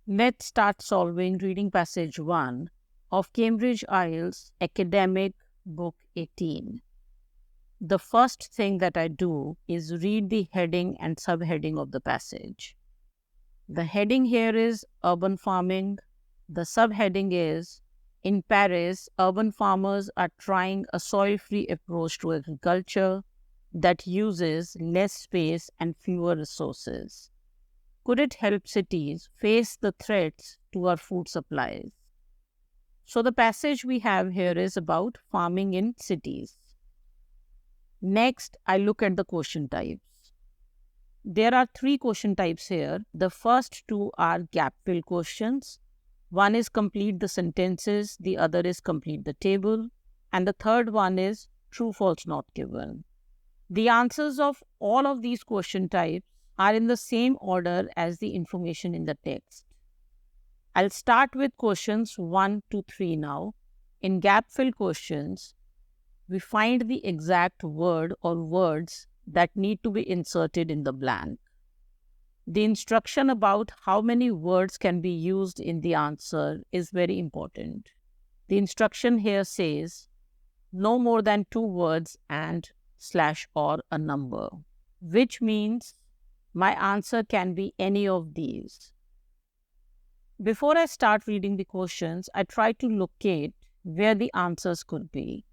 Let's start solving reading passage 1 of Cambridge IELTS Academic Book 18. The first thing that I do is read the heading and subheading of the passage. The heading here is urban farming. The subheading is in Paris, urban farmers are trying a soil-free approach to agriculture that uses less space and fewer resources. Could it help cities face the threats to our food supplies? So the passage we have here is about farming in cities. Next, I look at the question types. There are 3 question types here. The first 2 are gap fill questions. One is complete the sentences, the other is complete the table, and the third one is true false not given. The answers of all of these question types are in the same order as the information in the text. I'll start with questions 1 to 3 now. In gap fill questions, we find the exact word or words that need to be inserted in the blank. The instruction about how many words can be used in the answer is very important. The instruction here says no more than 2 words and / or a number, which means my answer can be any of these. Before I start reading the questions, I try to locate where the answers could be.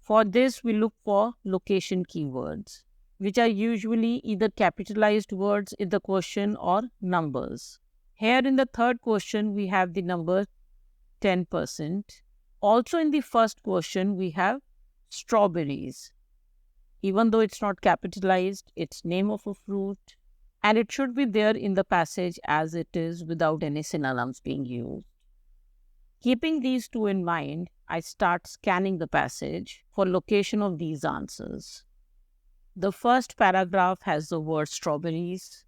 For this, we look for location keywords, which are usually either capitalized words in the question or numbers. Here in the third question, we have the number 10%. Also in the first question, we have strawberries. Even though it's not capitalized, it's name of a fruit, and it should be there in the passage as it is without any synonyms being used. Keeping these 2 in mind, I start scanning the passage for location of these answers. The first paragraph has the word strawberries.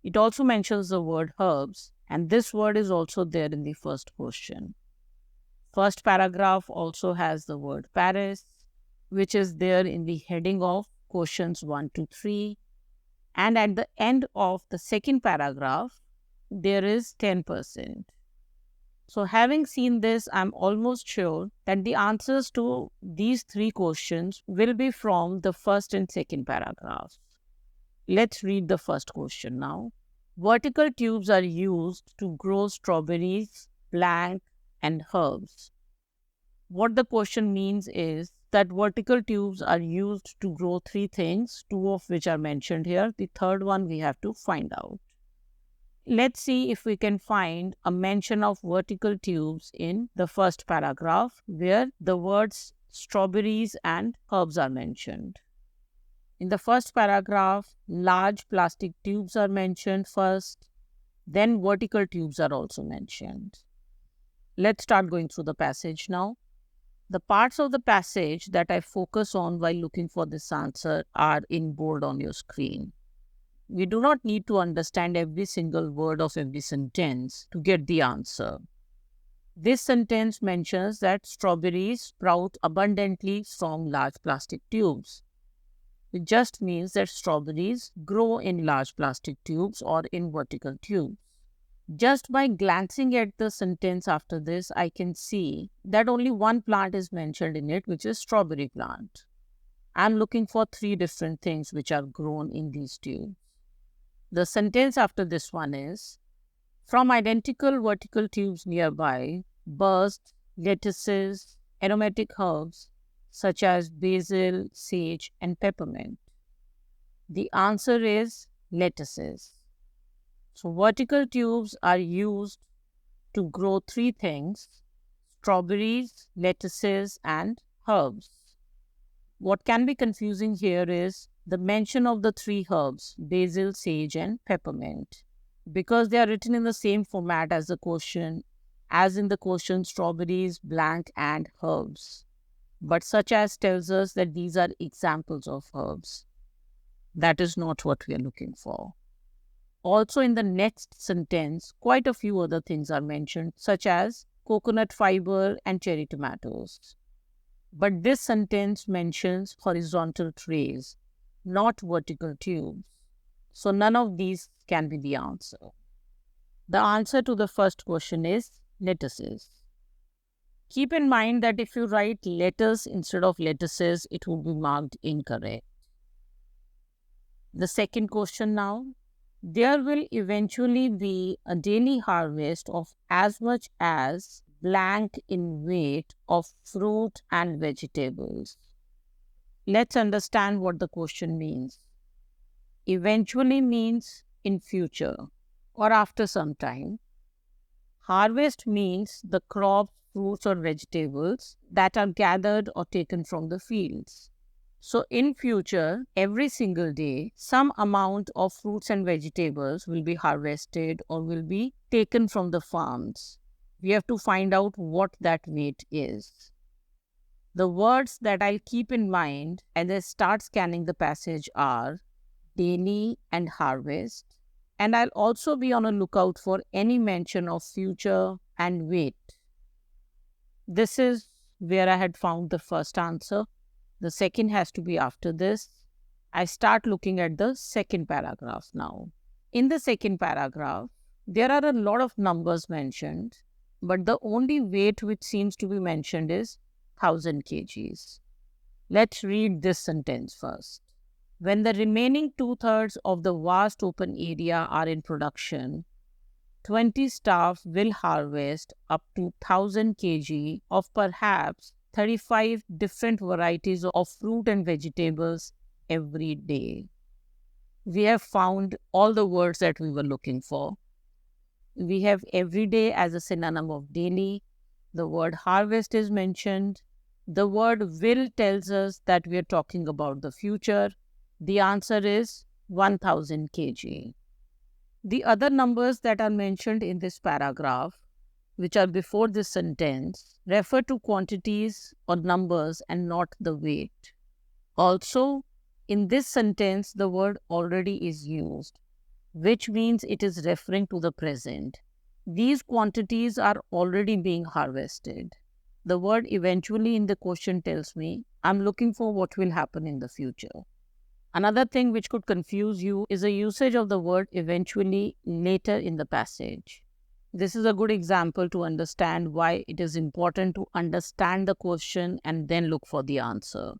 It also mentions the word herbs, and this word is also there in the first question. First paragraph also has the word Paris, which is there in the heading of questions 1 to 3. And at the end of the second paragraph, there is 10%. So having seen this, I'm almost sure that the answers to these 3 questions will be from the first and second paragraphs. Let's read the first question now. Vertical tubes are used to grow strawberries, blank, and herbs. What the question means is that vertical tubes are used to grow 3 things, 2 of which are mentioned here. The third one we have to find out. Let's see if we can find a mention of vertical tubes in the first paragraph where the words strawberries and herbs are mentioned. In the first paragraph, large plastic tubes are mentioned first, then vertical tubes are also mentioned. Let's start going through the passage now. The parts of the passage that I focus on while looking for this answer are in bold on your screen. We do not need to understand every single word of every sentence to get the answer. This sentence mentions that strawberries sprout abundantly from large plastic tubes. It just means that strawberries grow in large plastic tubes or in vertical tubes. Just by glancing at the sentence after this, I can see that only one plant is mentioned in it, which is strawberry plant. I'm looking for 3 different things which are grown in these tubes. The sentence after this one is, from identical vertical tubes nearby burst lettuces, aromatic herbs such as basil, sage, and peppermint. The answer is lettuces. So vertical tubes are used to grow 3 things: strawberries, lettuces, and herbs. What can be confusing here is the mention of the 3 herbs, basil, sage, and peppermint, because they are written in the same format as the question, as in the question strawberries, blank, and herbs. But such as tells us that these are examples of herbs. That is not what we are looking for. Also in the next sentence, quite a few other things are mentioned, such as coconut fiber and cherry tomatoes. But this sentence mentions horizontal trays, not vertical tubes. So none of these can be the answer. The answer to the first question is lettuces. Keep in mind that if you write letters instead of lettuces, it will be marked incorrect. The second question now. There will eventually be a daily harvest of as much as blank in weight of fruit and vegetables. Let's understand what the question means. Eventually means in future or after some time. Harvest means the crops, fruits or vegetables that are gathered or taken from the fields. So in future, every single day, some amount of fruits and vegetables will be harvested or will be taken from the farms. We have to find out what that weight is. The words that I'll keep in mind as I start scanning the passage are daily and harvest. And I'll also be on a lookout for any mention of future and weight. This is where I had found the first answer. The second has to be after this. I start looking at the second paragraph now. In the second paragraph, there are a lot of numbers mentioned, but the only weight which seems to be mentioned is 1000 kgs. Let's read this sentence first. When the remaining 2/3 of the vast open area are in production, 20 staff will harvest up to 1000 kg of perhaps 35 different varieties of fruit and vegetables every day. We have found all the words that we were looking for. We have every day as a synonym of daily. The word harvest is mentioned. The word will tells us that we are talking about the future. The answer is 1000 kg. The other numbers that are mentioned in this paragraph, which are before this sentence, refer to quantities or numbers and not the weight. Also, in this sentence, the word already is used, which means it is referring to the present. These quantities are already being harvested. The word eventually in the question tells me I'm looking for what will happen in the future. Another thing which could confuse you is the usage of the word eventually later in the passage. This is a good example to understand why it is important to understand the question and then look for the answer.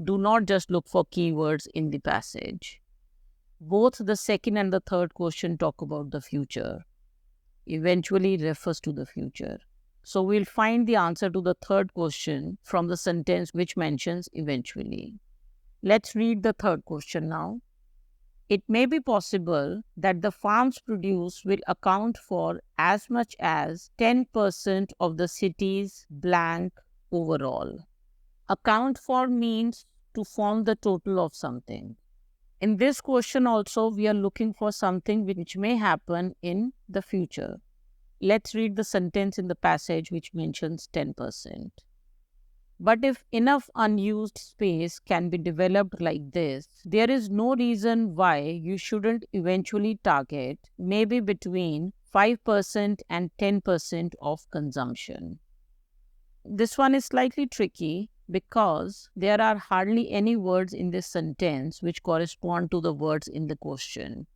Do not just look for keywords in the passage. Both the second and the third question talk about the future. Eventually refers to the future. So we'll find the answer to the third question from the sentence which mentions eventually. Let's read the third question now. It may be possible that the farm's produce will account for as much as 10% of the city's blank overall. Account for means to form the total of something. In this question also, we are looking for something which may happen in the future. Let's read the sentence in the passage which mentions 10%. But if enough unused space can be developed like this, there is no reason why you shouldn't eventually target maybe between 5% and 10% of consumption. This one is slightly tricky because there are hardly any words in this sentence which correspond to the words in the question.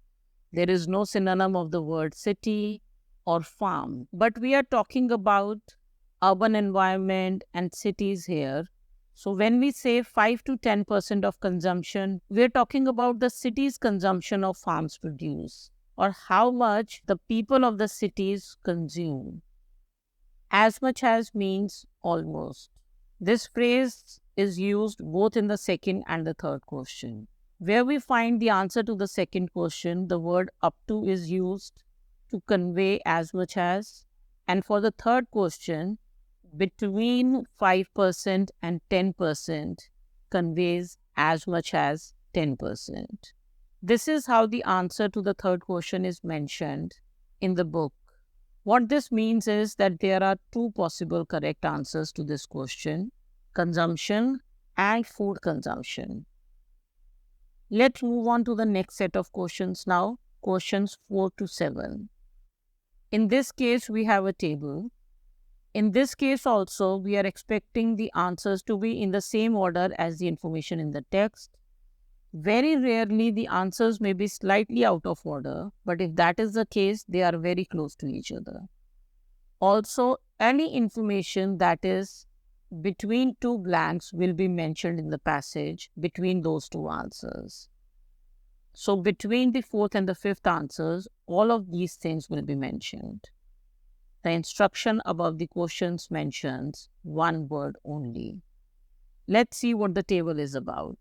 There is no synonym of the word city or farm, but we are talking about urban environment and cities here. So when we say 5 to 10% of consumption, we're talking about the city's consumption of farms produce or how much the people of the cities consume. As much as means almost. This phrase is used both in the second and the third question. Where we find the answer to the second question, the word up to is used to convey as much as. And for the third question, between 5% and 10% conveys as much as 10%. This is how the answer to the third question is mentioned in the book. What this means is that there are two possible correct answers to this question: consumption and food consumption. Let's move on to the next set of questions now, questions 4 to 7. In this case, we have a table. In this case also, we are expecting the answers to be in the same order as the information in the text. Very rarely the answers may be slightly out of order, but if that is the case, they are very close to each other. Also, any information that is between two blanks will be mentioned in the passage between those two answers. So between the fourth and the fifth answers, all of these things will be mentioned. The instruction above the questions mentions one word only. Let's see what the table is about.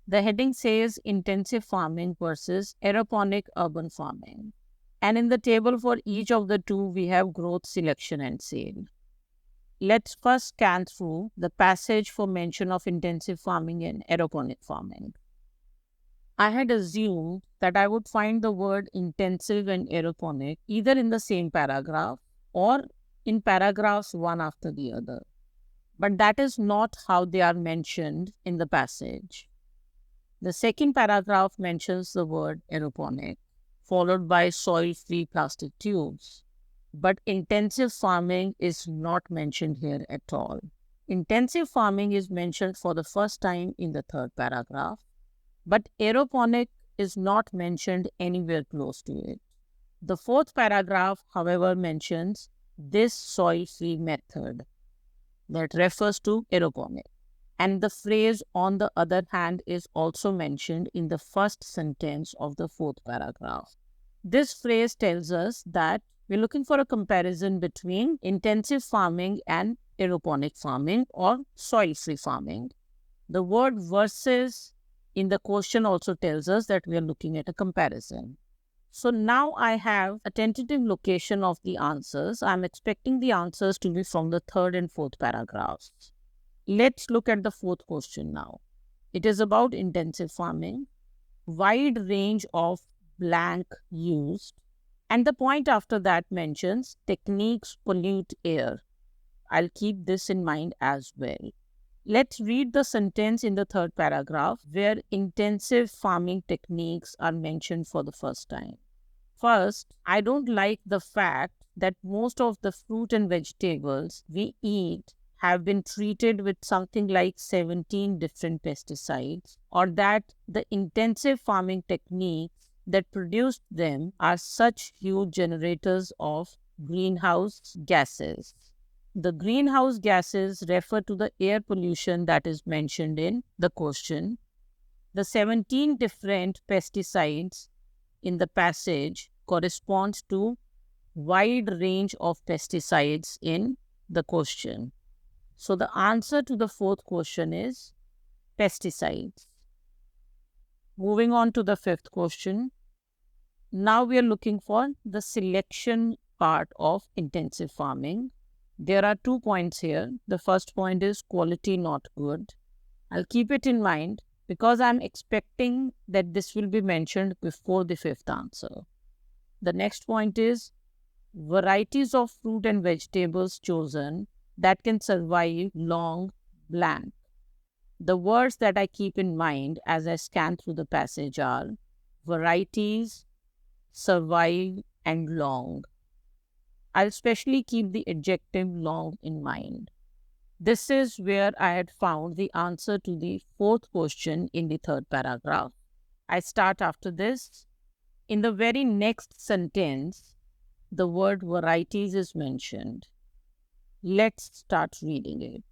The heading says intensive farming versus aeroponic urban farming. And in the table for each of the two, we have growth, selection, and sale. Let's first scan through the passage for mention of intensive farming and aeroponic farming. I had assumed that I would find the word intensive and aeroponic either in the same paragraph or in paragraphs one after the other. But that is not how they are mentioned in the passage. The second paragraph mentions the word aeroponic, followed by soil-free plastic tubes. But intensive farming is not mentioned here at all. Intensive farming is mentioned for the first time in the third paragraph, but aeroponic is not mentioned anywhere close to it. The fourth paragraph, however, mentions this soil-free method that refers to aeroponic. And the phrase, on the other hand, is also mentioned in the first sentence of the fourth paragraph. This phrase tells us that we're looking for a comparison between intensive farming and aeroponic farming or soil-free farming. The word versus in the question also tells us that we are looking at a comparison. So now I have a tentative location of the answers. I'm expecting the answers to be from the third and fourth paragraphs. Let's look at the fourth question now. It is about intensive farming, wide range of blank used, and the point after that mentions techniques pollute air. I'll keep this in mind as well. Let's read the sentence in the third paragraph where intensive farming techniques are mentioned for the first time. First, I don't like the fact that most of the fruit and vegetables we eat have been treated with something like 17 different pesticides, or that the intensive farming techniques that produced them are such huge generators of greenhouse gases. The greenhouse gases refer to the air pollution that is mentioned in the question. The 17 different pesticides in the passage corresponds to wide range of pesticides in the question. So the answer to the fourth question is pesticides. Moving on to the fifth question. Now we are looking for the selection part of intensive farming. There are 2 points here. The first point is quality not good. I'll keep it in mind because I'm expecting that this will be mentioned before the fifth answer. The next point is varieties of fruit and vegetables chosen that can survive long blank. The words that I keep in mind as I scan through the passage are varieties, survive, and long. I'll especially keep the adjective long in mind. This is where I had found the answer to the fourth question in the third paragraph. I start after this. In the very next sentence, the word varieties is mentioned. Let's start reading it.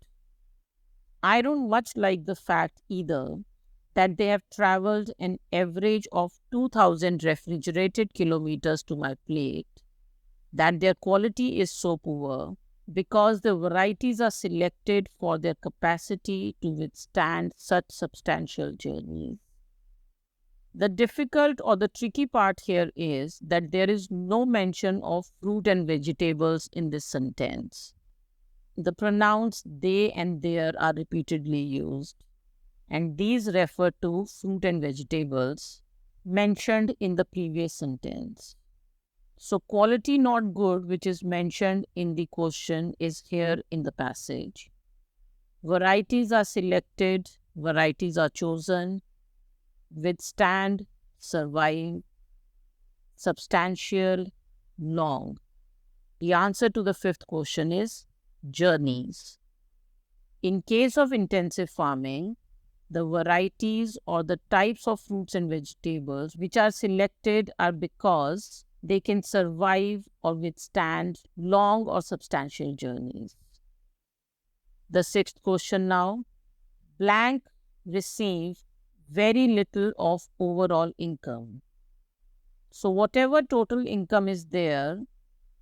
I don't much like the fact either that they have traveled an average of 2,000 refrigerated kilometers to my plate, that their quality is so poor because the varieties are selected for their capacity to withstand such substantial journeys. The difficult or the tricky part here is that there is no mention of fruit and vegetables in this sentence. The pronouns they and their are repeatedly used, and these refer to fruit and vegetables mentioned in the previous sentence. So quality not good, which is mentioned in the question, is here in the passage. Varieties are selected, varieties are chosen, withstand, survive, substantial, long. The answer to the fifth question is journeys. In case of intensive farming, The varieties or the types of fruits and vegetables which are selected are because they can survive or withstand long or substantial journeys. The sixth question now. Blank receive very little of overall income. So whatever total income is there,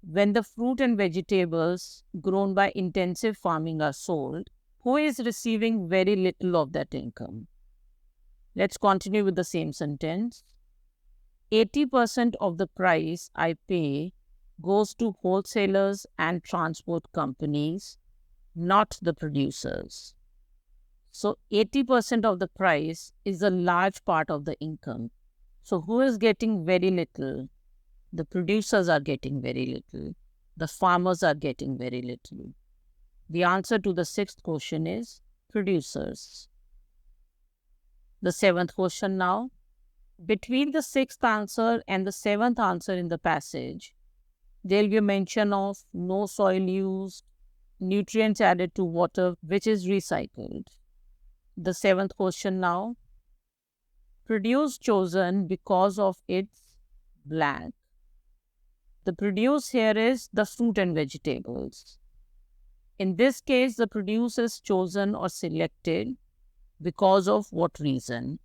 when the fruit and vegetables grown by intensive farming are sold, who is receiving very little of that income? Let's continue with the same sentence. 80% of the price I pay goes to wholesalers and transport companies, not the producers. So 80% of the price is a large part of the income. So who is getting very little? The producers are getting very little. The farmers are getting very little. The answer to the sixth question is producers. The seventh question now. Between the sixth answer and the seventh answer in the passage, there will be a mention of no soil used, nutrients added to water which is recycled. The seventh question now. Produce chosen because of its blank. The produce here is the fruit and vegetables. In this case, the produce is chosen or selected because of what reason?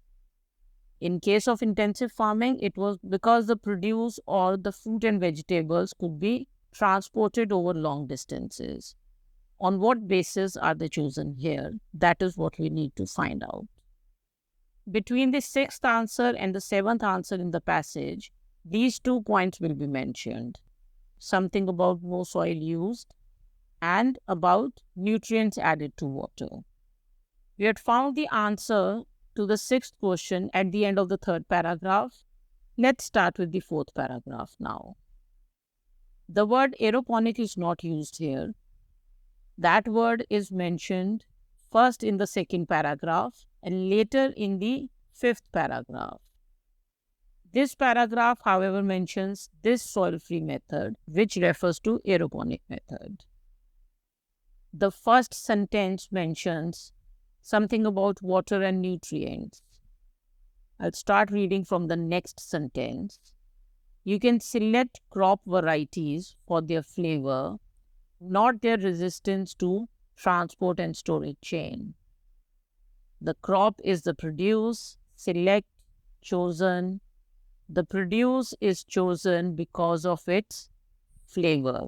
In case of intensive farming, it was because the produce or the fruit and vegetables could be transported over long distances. On what basis are they chosen here? That is what we need to find out. Between the sixth answer and the seventh answer in the passage, these 2 points will be mentioned. Something about no soil used and about nutrients added to water. We had found the answer to the sixth question at the end of the third paragraph. Let's start with the fourth paragraph now. The word aeroponic is not used here. That word is mentioned first in the second paragraph and later in the fifth paragraph. This paragraph, however, mentions this soil-free method, which refers to aeroponic method. The first sentence mentions something about water and nutrients. I'll start reading from the next sentence. You can select crop varieties for their flavor, not their resistance to transport and storage chain. The crop is the produce, select, chosen. The produce is chosen because of its flavor.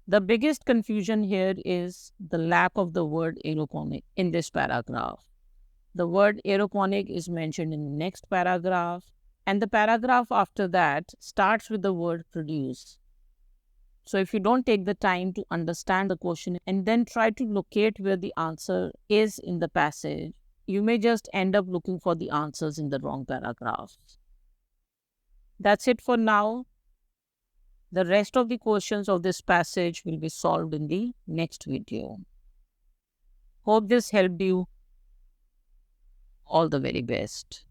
The biggest confusion here is the lack of the word aeroponic in this paragraph. The word aeroponic is mentioned in the next paragraph, and the paragraph after that starts with the word produce. So if you don't take the time to understand the question and then try to locate where the answer is in the passage, you may just end up looking for the answers in the wrong paragraphs. That's it for now. The rest of the questions of this passage will be solved in the next video. Hope this helped you. All the very best.